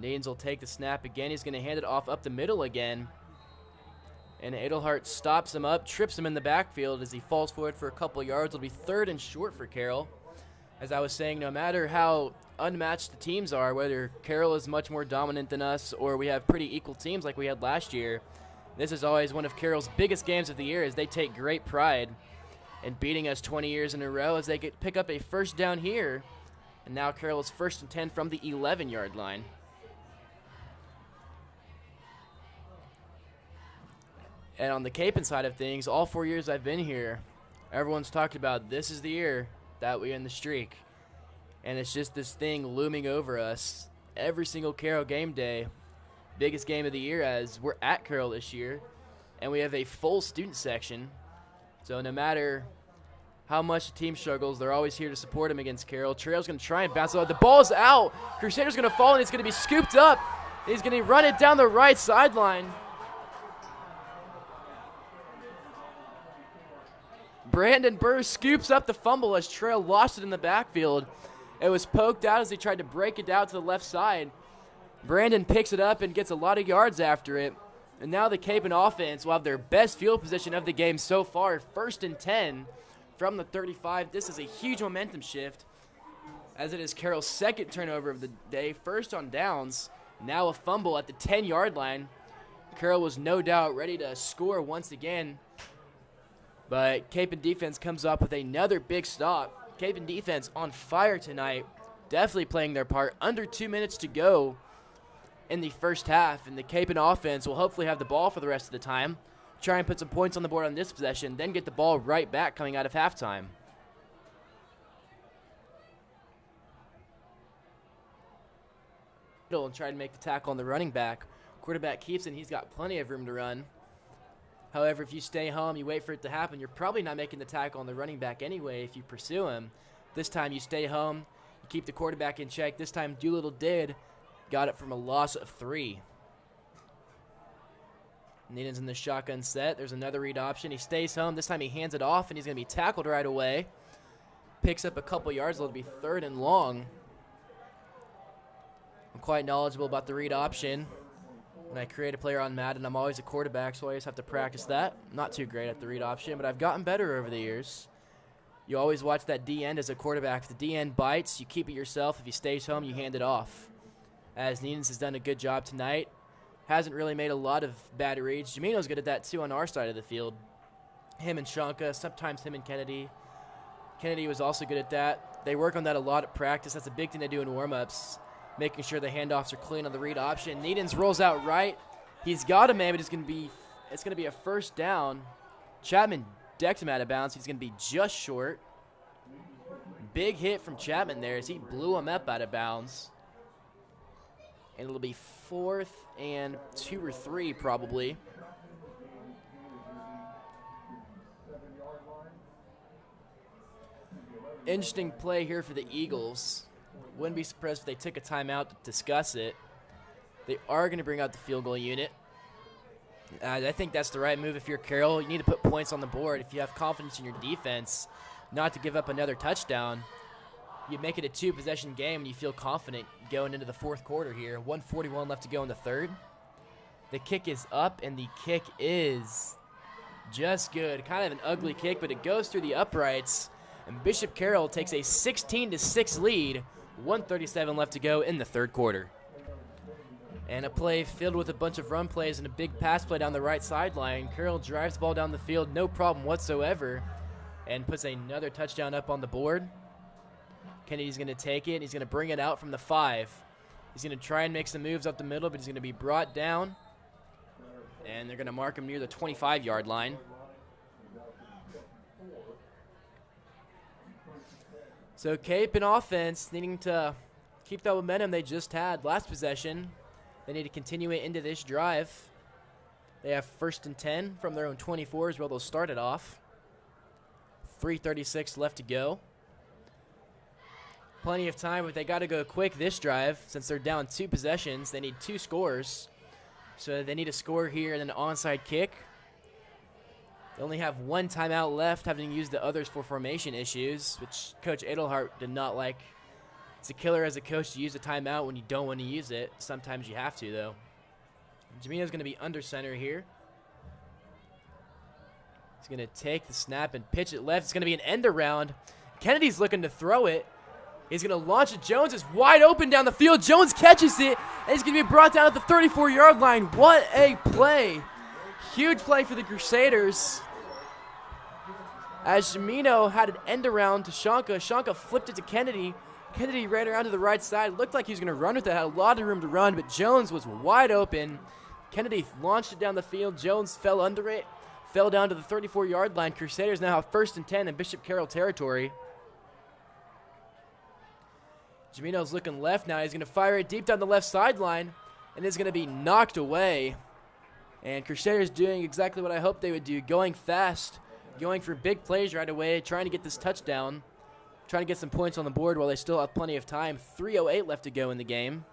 Nadens will take the snap again. He's going to hand it off up the middle again. And Edelhart stops him up, trips him in the backfield as he falls forward for a couple yards. It'll be 3rd and short for Carroll. As I was saying, no matter how unmatched the teams are, whether Carroll is much more dominant than us or we have pretty equal teams like we had last year, this is always one of Carroll's biggest games of the year as they take great pride in beating us 20 years in a row as they pick up a first down here. And now Carroll is 1st and 10 from the 11-yard line. And on the Capon side of things, all 4 years I've been here, everyone's talked about this is the year that we end the streak. And it's just this thing looming over us every single Carroll game day. Biggest game of the year as we're at Carroll this year. And we have a full student section. So no matter how much the team struggles, they're always here to support him against Carroll. Trail's going to try and bounce it out. The ball's out. Crusader's going to fall, and it's going to be scooped up. He's going to run it down the right sideline. Brandon Burr scoops up the fumble as Trail lost it in the backfield. It was poked out as he tried to break it out to the left side. Brandon picks it up and gets a lot of yards after it. And now the Capon offense will have their best field position of the game so far, 1st and 10 from the 35. This is a huge momentum shift as it is Carroll's 2nd turnover of the day, 1st on downs. Now a fumble at the 10-yard line. Carroll was no doubt ready to score once again. But Capon defense comes up with another big stop. Capon defense on fire tonight, definitely playing their part. Under 2 minutes to go in the first half, and the Capon offense will hopefully have the ball for the rest of the time, try and put some points on the board on this possession, then get the ball right back coming out of halftime. And try to make the tackle on the running back. Quarterback keeps it, and he's got plenty of room to run. However, if you stay home, you wait for it to happen, you're probably not making the tackle on the running back anyway if you pursue him. This time you stay home, you keep the quarterback in check. This time Doolittle did. Got it from a loss of 3. Needham's in the shotgun set. There's another read option. He stays home. This time he hands it off, and he's going to be tackled right away. Picks up a couple yards. It'll be 3rd and long. I'm quite knowledgeable about the read option. When I create a player on Madden, I'm always a quarterback, so I always have to practice that. Not too great at the read option, but I've gotten better over the years. You always watch that D end as a quarterback. If the D end bites, you keep it yourself. If he stays home, you hand it off. As Needens has done a good job tonight. Hasn't really made a lot of bad reads. Jamino's good at that, too, on our side of the field. Him and Shanka, sometimes him and Kennedy. Kennedy was also good at that. They work on that a lot at practice. That's a big thing they do in warm-ups, making sure the handoffs are clean on the read option. Needens rolls out right. He's got a man, but it's going to be a first down. Chapman decked him out of bounds. He's going to be just short. Big hit from Chapman there as he blew him up out of bounds. And it'll be 4th and 2 or 3 probably. Interesting play here for the Eagles. Wouldn't be surprised if they took a timeout to discuss it. They are going to bring out the field goal unit. I think that's the right move if you're Carroll. You need to put points on the board. If you have confidence in your defense, not to give up another touchdown, you make it a 2-possession game and you feel confident going into the 4th quarter here. 1:41 left to go in the 3rd. The kick is up, and the kick is just good. Kind of an ugly kick, but it goes through the uprights, and Bishop Carroll takes a 16-6 lead. 1:37 left to go in the 3rd quarter. And a play filled with a bunch of run plays and a big pass play down the right sideline. Carroll drives the ball down the field, no problem whatsoever, and puts another touchdown up on the board. Kennedy's going to take it. He's going to bring it out from the 5. He's going to try and make some moves up the middle, but he's going to be brought down. And they're going to mark him near the 25-yard line. So Capon offense needing to keep that momentum they just had last possession. They need to continue it into this drive. They have 1st and 10 from their own 24 as well. They'll start it off. 3:36 left to go. Plenty of time, but they got to go quick this drive since they're down 2 possessions. They need 2 scores. So they need a score here and an onside kick. They only have 1 timeout left, having used the others for formation issues, which Coach Edelhart did not like It's a killer as a coach to use a timeout when you don't want to use it. Sometimes you have to, though. Jamino's going to be under center here. He's going to take the snap and pitch it left. It's going to be an end around. Kennedy's looking to throw it. He's going to launch it. Jones is wide open down the field. Jones catches it, and he's going to be brought down at the 34-yard line. What a play. Huge play for the Crusaders. As Jamino had an end around to Shanka. Shanka flipped it to Kennedy. Kennedy ran around to the right side. Looked like he was going to run with it. Had a lot of room to run, but Jones was wide open. Kennedy launched it down the field. Jones fell under it. Fell down to the 34-yard line. Crusaders now have 1st and 10 in Bishop Carroll territory. Jamino's looking left now. He's going to fire it deep down the left sideline, and it's going to be knocked away. And Crusaders doing exactly what I hoped they would do, going fast, going for big plays right away, trying to get this touchdown, trying to get some points on the board while they still have plenty of time. 3:08 left to go in the game.